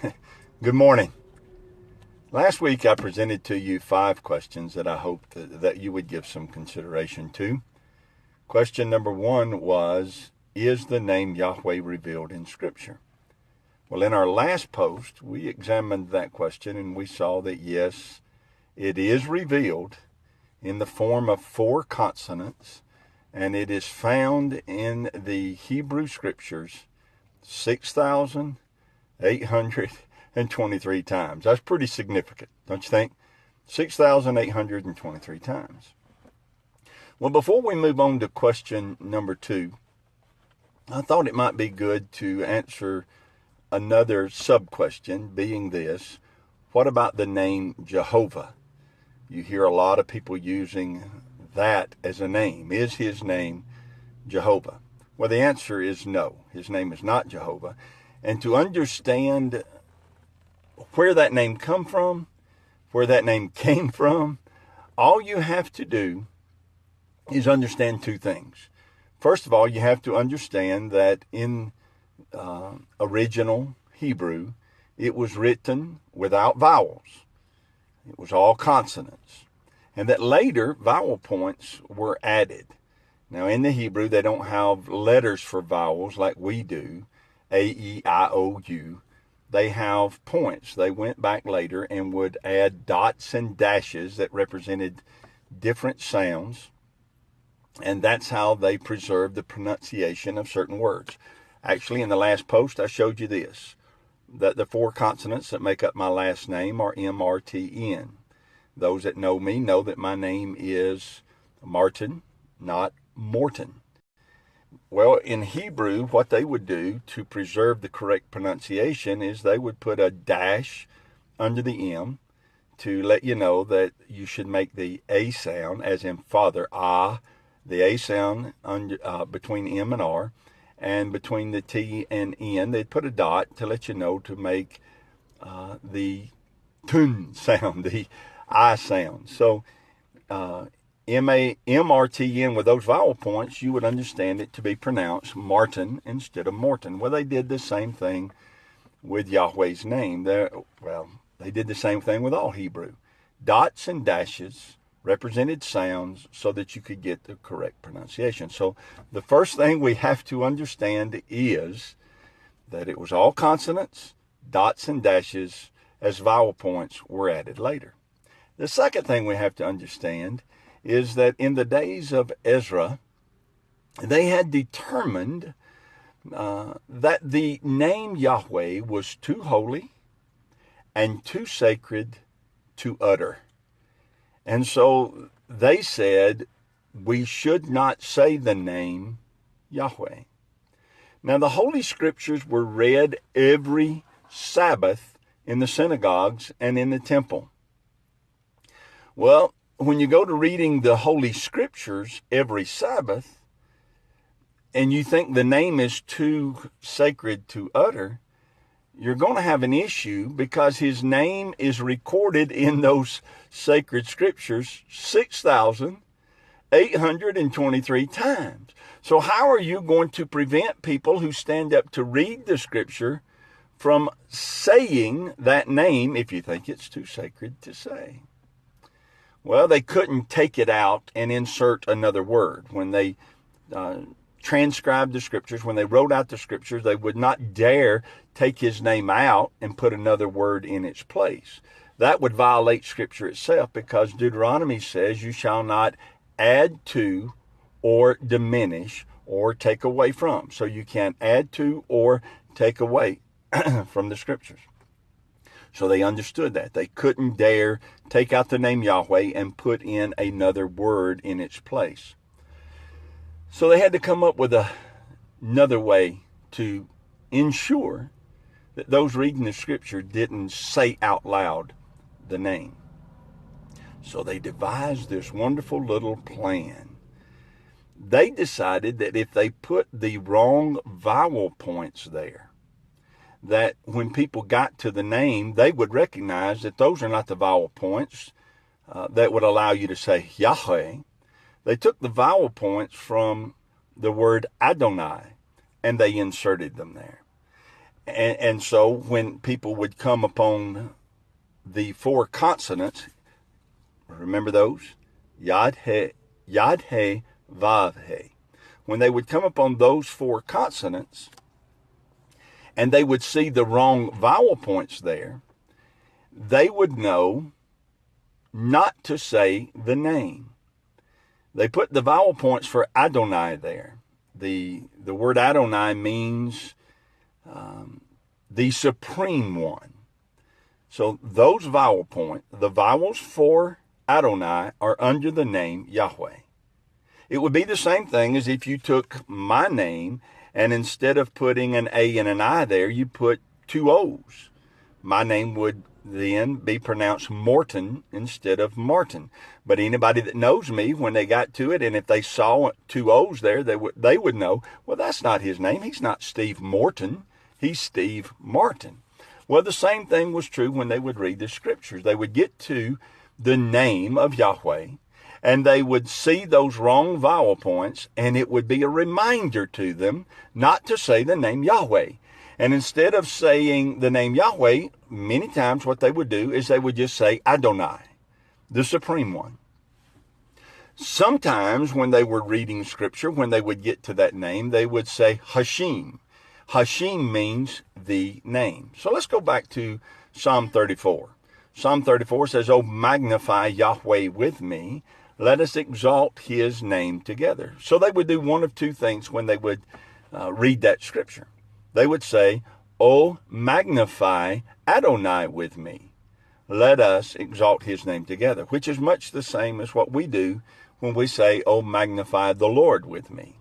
Good morning. Last week I presented to you 5 questions that I hope that you would give some consideration to. Question number 1 was, is the name Yahweh revealed in Scripture? Well, in our last post, we examined that question and we saw that yes, it is revealed in the form of 4 consonants, and it is found in the Hebrew Scriptures 6,823 times. That's pretty significant, don't you think? 6,823 times. Well, before we move on to question number 2, I thought it might be good to answer another sub-question, being this: what about the name Jehovah? You hear a lot of people using that as a name. Is his name Jehovah? Well, the answer is no. His name is not Jehovah. And to understand where that name came from, all you have to do is understand 2 things. First of all, you have to understand that in original Hebrew, it was written without vowels. It was all consonants. And that later vowel points were added. Now, in the Hebrew, they don't have letters for vowels like we do, A, E, I, O, U. They have points. They went back later and would add dots and dashes that represented different sounds. And that's how they preserved the pronunciation of certain words. Actually, in the last post, I showed you this, that the 4 consonants that make up my last name are M-R-T-N. Those that know me know that my name is Martin, not Morton. Well, in Hebrew, what they would do to preserve the correct pronunciation is they would put a dash under the M to let you know that you should make the A sound, as in father, ah, the A sound between M and R, and between the T and N, they'd put a dot to let you know to make the tun sound, the I sound. So M-R-T-N, with those vowel points, you would understand it to be pronounced Martin instead of Morton. Well, they did the same thing with Yahweh's name. They did the same thing with all Hebrew. Dots and dashes represented sounds so that you could get the correct pronunciation. So the first thing we have to understand is that it was all consonants, dots and dashes, as vowel points were added later. The second thing we have to understand is that in the days of Ezra, they had determined that the name Yahweh was too holy and too sacred to utter. And so they said, we should not say the name Yahweh. Now, the Holy Scriptures were read every Sabbath in the synagogues and in the temple. Well, when you go to reading the Holy Scriptures every Sabbath, and you think the name is too sacred to utter, you're going to have an issue, because his name is recorded in those sacred scriptures 6,823 times. So how are you going to prevent people who stand up to read the scripture from saying that name if you think it's too sacred to say? Well, they couldn't take it out and insert another word. When they transcribed the scriptures, when they wrote out the scriptures, they would not dare take his name out and put another word in its place. That would violate scripture itself, because Deuteronomy says you shall not add to or diminish or take away from. So you can't add to or take away from the scriptures. So they understood that. They couldn't dare take out the name Yahweh and put in another word in its place. So they had to come up with another way to ensure that those reading the scripture didn't say out loud the name. So they devised this wonderful little plan. They decided that if they put the wrong vowel points there, that when people got to the name, they would recognize that those are not the vowel points that would allow you to say Yahweh. They took the vowel points from the word Adonai and they inserted them there. And so when people would come upon the four consonants, remember those? Yad he, vav he. When they would come upon those four consonants, and they would see the wrong vowel points there, they would know not to say the name. They put the vowel points for Adonai there. The word Adonai means the supreme one. So those vowel points, the vowels for Adonai, are under the name Yahweh. It would be the same thing as if you took my name and instead of putting an A and an I there, you put two O's. My name would then be pronounced Morton instead of Martin. But anybody that knows me, when they got to it, and if they saw two O's there, they would know, well, that's not his name. He's not Steve Morton. He's Steve Martin. Well, the same thing was true when they would read the scriptures. They would get to the name of Yahweh, and they would see those wrong vowel points, and it would be a reminder to them not to say the name Yahweh. And instead of saying the name Yahweh, many times what they would do is they would just say Adonai, the Supreme One. Sometimes when they were reading Scripture, when they would get to that name, they would say Hashim. Hashim means the name. So let's go back to Psalm 34. Psalm 34 says, "Oh, magnify Yahweh with me. Let us exalt his name together." So they would do one of two things when they would read that Scripture. They would say, "Oh, magnify Adonai with me. Let us exalt his name together," which is much the same as what we do when we say, "Oh, magnify the Lord with me."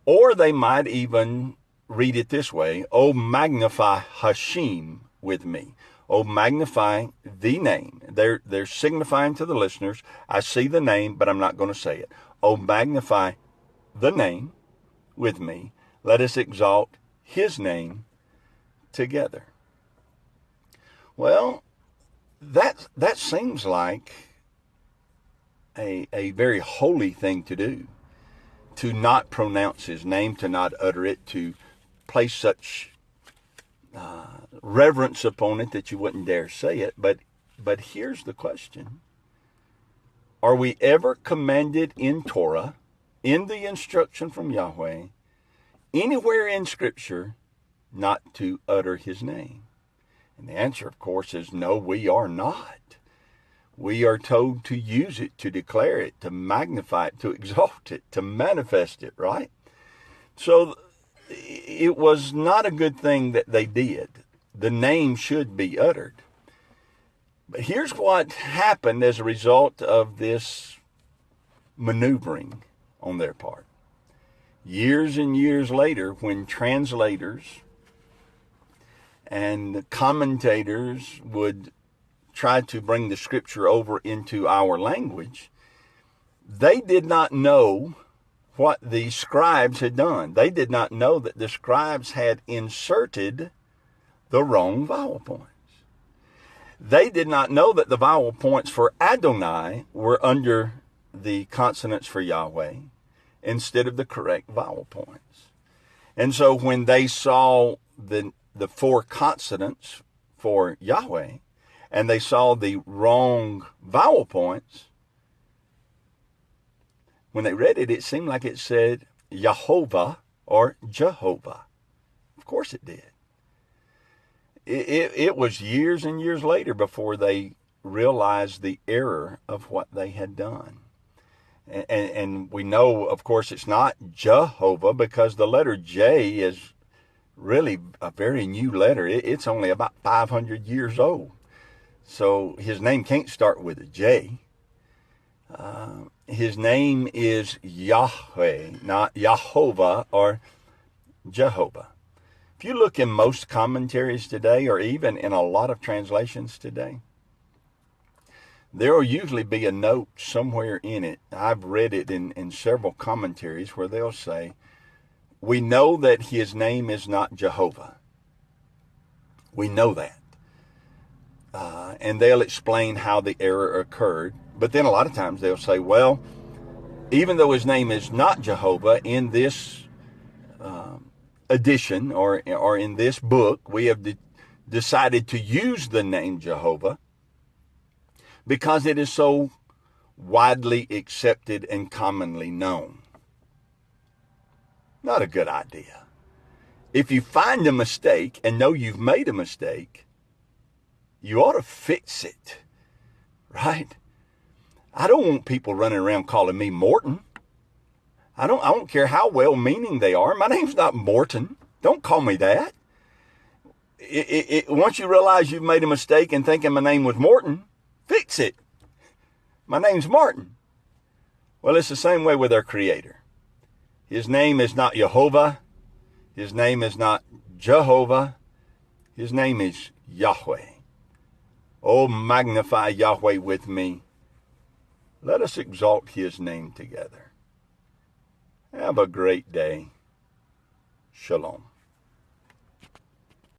Or they might even read it this way, "Oh, magnify Hashim with me." Oh, magnify the name. They're signifying to the listeners, I see the name, but I'm not going to say it. Oh, magnify the name with me. Let us exalt his name together. Well, that seems like a very holy thing to do, to not pronounce his name, to not utter it, to place such reverence upon it that you wouldn't dare say it. But here's the question. Are we ever commanded in Torah, in the instruction from Yahweh, anywhere in Scripture, not to utter his name? And the answer, of course, is no, we are not. We are told to use it, to declare it, to magnify it, to exalt it, to manifest it, right? So it was not a good thing that they did. The name should be uttered. But here's what happened as a result of this maneuvering on their part. Years and years later, when translators and commentators would try to bring the Scripture over into our language, they did not know what the scribes had done. They did not know that the scribes had inserted the wrong vowel points. They did not know that the vowel points for Adonai were under the consonants for Yahweh instead of the correct vowel points. And so when they saw the four consonants for Yahweh and they saw the wrong vowel points, when they read it, it seemed like it said Jehovah or Jehovah. Of course it did. It was years and years later before they realized the error of what they had done. And we know, of course, it's not Jehovah because the letter J is really a very new letter. It's only about 500 years old. So his name can't start with a J. His name is Yahweh, not Jehovah or Jehovah. If you look in most commentaries today, or even in a lot of translations today, there will usually be a note somewhere in it. I've read it in several commentaries where they'll say, we know that his name is not Jehovah. We know that. And they'll explain how the error occurred. But then a lot of times they'll say, well, even though his name is not Jehovah, in this edition or in this book, we have decided to use the name Jehovah because it is so widely accepted and commonly known. Not a good idea. If you find a mistake and know you've made a mistake, you ought to fix it, right? I don't want people running around calling me Morton. I don't care how well-meaning they are. My name's not Morton. Don't call me that. Once you realize you've made a mistake and thinking my name was Morton, fix it. My name's Martin. Well, it's the same way with our Creator. His name is not Jehovah. His name is not Jehovah. His name is Yahweh. Oh, magnify Yahweh with me. Let us exalt his name together. Have a great day. Shalom.